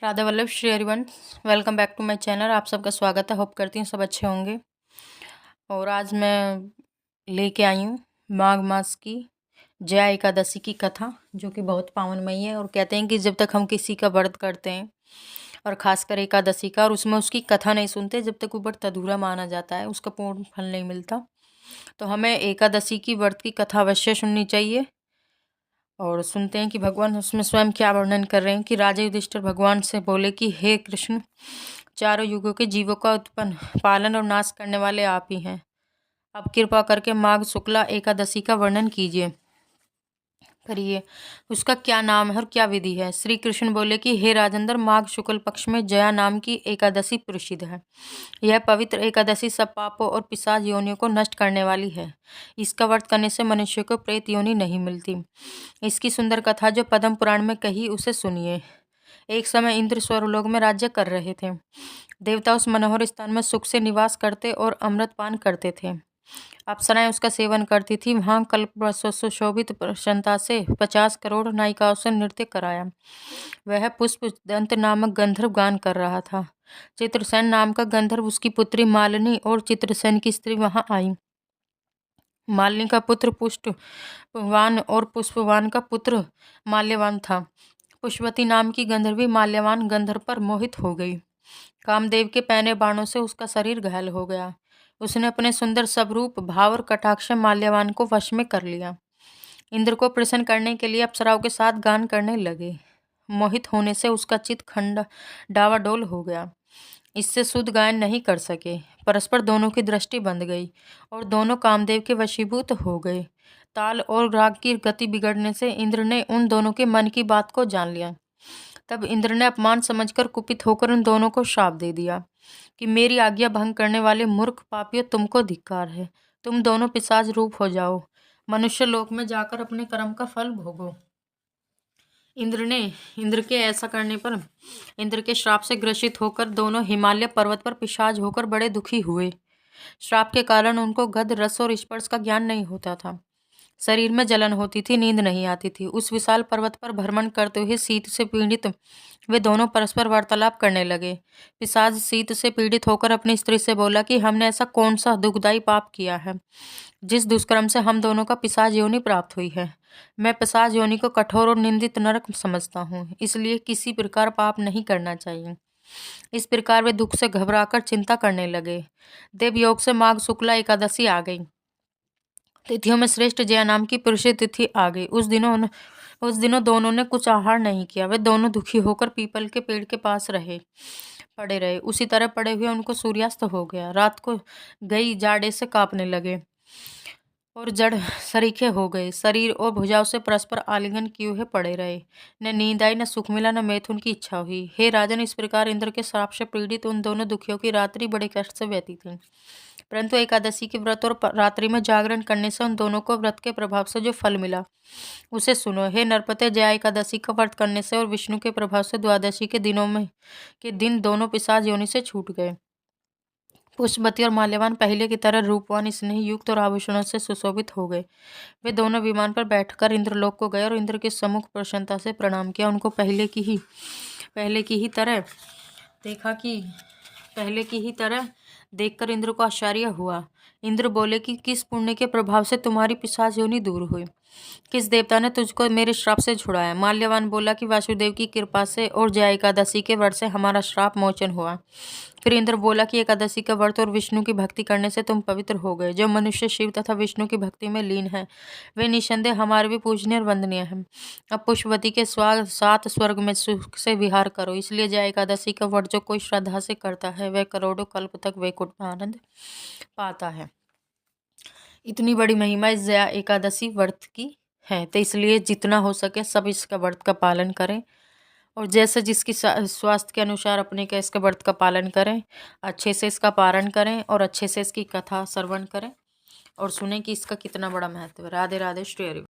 Radha Vallabh Shri Harivansh. Welcome back to my channel. आप सबका स्वागत है। होप करती हूँ सब अच्छे होंगे। और आज मैं लेके आई हूँ माघ मास की जया एकादशी की कथा, जो कि बहुत पावनमयी है। और कहते हैं कि जब तक हम किसी का व्रत करते हैं और ख़ासकर एकादशी का, और उसमें उसकी कथा नहीं सुनते, जब तक वो व्रत अधूरा माना जाता है, उसका पूर्ण फल नहीं मिलता। तो हमें एकादशी की व्रत की कथा अवश्य सुननी चाहिए। और सुनते हैं कि भगवान उसमें स्वयं क्या वर्णन कर रहे हैं। कि राजा युधिष्ठिर भगवान से बोले कि हे कृष्ण, चारों युगों के जीवों का उत्पन्न, पालन और नाश करने वाले आप ही हैं। अब कृपा करके माघ शुक्ला एकादशी का वर्णन कीजिए, करिए। उसका क्या नाम है और क्या विधि है। श्री कृष्ण बोले कि हे राजेंद्र, माघ शुक्ल पक्ष में जया नाम की एकादशी प्रसिद्ध है। यह पवित्र एकादशी सब पापों और पिशाच योनियों को नष्ट करने वाली है। इसका व्रत करने से मनुष्य को प्रेत योनि नहीं मिलती। इसकी सुंदर कथा जो पद्म पुराण में कही, उसे सुनिए। एक समय इंद्र स्वर्गलोक में राज्य कर रहे थे। देवता उस मनोहर स्थान में सुख से निवास करते और अमृत पान करते थे। अप्सराएं उसका सेवन करती थी। वहां कल्पवृक्षों से शोभित प्रसन्नता से 50 करोड़ नायिकाओं से नृत्य कराया। वह पुष्प दंत नामक गंधर्व गान कर रहा था। चित्रसेन नाम का गंधर्व, उसकी पुत्री मालिनी और चित्रसेन की स्त्री वहां आई। मालिनी का पुत्र पुष्पवान और पुष्पवान का पुत्र माल्यवान था। पुष्पवती नाम की गंधर्वी माल्यवान गंधर्व पर मोहित हो गई। कामदेव के पैने बाणों से उसका शरीर घायल हो गया। उसने अपने सुंदर स्वरूप, भाव और कटाक्ष माल्यवान को वश में कर लिया। इंद्र को प्रसन्न करने के लिए अप्सराओं के साथ गान करने लगे। मोहित होने से उसका चित्त खंड डावाडोल हो गया। इससे शुद्ध गायन नहीं कर सके। परस्पर दोनों की दृष्टि बंध गई और दोनों कामदेव के वशीभूत हो गए। ताल और राग की गति बिगड़ने से इंद्र ने उन दोनों के मन की बात को जान लिया। तब इंद्र ने अपमान समझकर कुपित होकर उन दोनों को शाप दे दिया कि मेरी आज्ञा भंग करने वाले मूर्ख पापियों, तुमको धिक्कार है। तुम दोनों पिशाच रूप हो जाओ, मनुष्य लोक में जाकर अपने कर्म का फल भोगो। इंद्र के ऐसा करने पर इंद्र के श्राप से ग्रसित होकर दोनों हिमालय पर्वत पर पिशाच होकर बड़े दुखी हुए। श्राप के कारण उनको गंध, रस और स्पर्श का ज्ञान नहीं होता था। शरीर में जलन होती थी, नींद नहीं आती थी। उस विशाल पर्वत पर भ्रमण करते हुए शीत से पीड़ित वे दोनों परस्पर वार्तालाप करने लगे। पिशाच शीत से पीड़ित होकर अपनी स्त्री से बोला कि हमने ऐसा कौन सा दुखदायी पाप किया है, जिस दुष्कर्म से हम दोनों का पिशाच योनि प्राप्त हुई है। मैं पिशाच योनि को कठोर और निंदित नरक समझता हूँ, इसलिए किसी प्रकार पाप नहीं करना चाहिए। इस प्रकार वे दुख से घबराकर चिंता करने लगे। देवयोग से माघ शुक्ला एकादशी आ गई। तिथियों में श्रेष्ठ जया नाम की प्रसिद्ध तिथि आ गई। उस दिनों दोनों ने कुछ आहार नहीं किया। वे दोनों दुखी होकर पीपल के पेड़ के पास पड़े रहे। उसी तरह पड़े हुए उनको सूर्यास्त हो गया। रात को गई जाड़े से कांपने लगे और जड़ सरीखे हो गए। शरीर और भुजाओं से परस्पर आलिंगन किए हुए पड़े रहे। न नींद आई, न सुख मिला, न मैथुन की इच्छा हुई। हे राजन, इस प्रकार इंद्र के श्राप से पीड़ित उन दोनों दुखियों की रात्रि बड़े कष्ट से व्यतीत थी। परंतु एकादशी के व्रत और रात्रि में जागरण करने से उन दोनों को व्रत के प्रभाव से जो फल मिला, उसे सुनो। हे नरपते, जया एकादशी का व्रत करने से और विष्णु के प्रभाव से द्वादशी के दिन दोनों पिशाच योनि से छूट गए। पुष्पवती और माल्यवान पहले की तरह रूपवान, स्नेह युक्त और आभूषणों से सुशोभित हो गए। वे दोनों विमान पर बैठकर इंद्रलोक को गए और इंद्र के सम्मुख प्रसन्नता से प्रणाम किया। उनको पहले की ही तरह देखकर इंद्र को आश्चर्य हुआ। इंद्र बोले कि किस पुण्य के प्रभाव से तुम्हारी पिशाच योनि दूर हुई? किस देवता ने तुझको मेरे श्राप से छुड़ाया? माल्यवान बोला कि वासुदेव की कृपा से और जया एकादशी के व्रत से हमारा श्राप मोचन हुआ। फिर इंद्र बोला कि एकादशी का व्रत और विष्णु की भक्ति करने से तुम पवित्र हो गए। जो मनुष्य शिव तथा विष्णु की भक्ति में लीन है, वे निसंदेह हमारे भी पूजनीय और वंदनीय हैं। अब पुष्पवती के 7 स्वर्ग में सुख से विहार करो। इसलिए जया एकादशी का व्रत जो कोई श्रद्धा से करता है, वह करोड़ों कल्प तक वैकुंठ में आनंद पाता है। इतनी बड़ी महिमा इस जया एकादशी व्रत की है, तो इसलिए जितना हो सके सब इसका व्रत का पालन करें। और जैसे जिसकी स्वास्थ्य के अनुसार अपने का इसका व्रत का पालन करें, अच्छे से इसका पारण करें और अच्छे से इसकी कथा श्रवण करें और सुने कि इसका कितना बड़ा महत्व है। राधे राधे, श्री हरि।